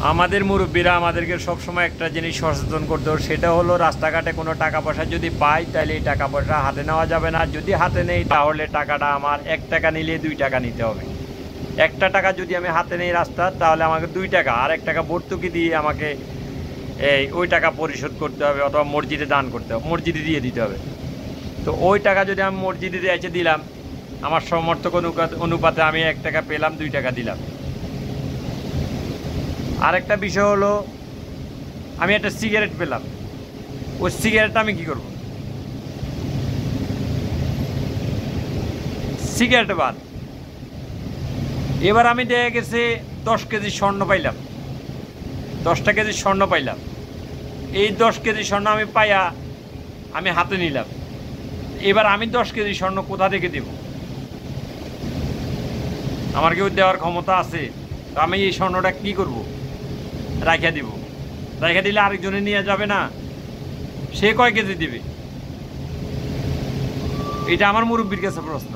আমাদের মুরব্বীরা আমাদেরকে সবসময় একটা জিনিস সচেতন করতে হবে, সেটা হলো রাস্তাঘাটে কোনো টাকা পয়সা যদি পাই তাহলে এই টাকা পয়সা হাতে নেওয়া যাবে না। যদি হাতে নেই তাহলে টাকাটা আমার 1 টাকা নিলে 2 টাকা নিতে হবে। 1 টাকা যদি আমি হাতে নেই রাস্তার, তাহলে আমাকে 2 টাকা আর 1 টাকা ভর্তুকি দিয়ে আমাকে ওই টাকা পরিশোধ করতে হবে, অথবা মসজিদে দান করতে হবে, মসজিদে দিয়ে দিতে হবে। তো ওই টাকা যদি আমি মসজিদে এসে দিলাম, আমার সমর্থক অনুপাতে আমি 1 টাকা পেলাম, 2 টাকা দিলাম। আরেকটা বিষয় হলো, আমি একটা সিগারেট পেলাম, ওই সিগারেটটা আমি কি করব? সিগারেট বাদ, এবার আমি দেখা গেছে 10 কেজি স্বর্ণ পাইলাম, 10টা কেজি স্বর্ণ পাইলাম। এই 10 কেজি স্বর্ণ আমি পাইয়া আমি হাতে নিলাম। এবার আমি 10 কেজি স্বর্ণ কোথা থেকে দেব? আমার কেউ দেওয়ার ক্ষমতা আছে? তো আমি এই স্বর্ণটা কি করব? রাখিয়া দিব। রাখিয়া দিলে আরেকজনে নিয়ে যাবে না? সে কয় কেজি দিবে? এটা আমার মুরব্বীর কাছে প্রশ্ন।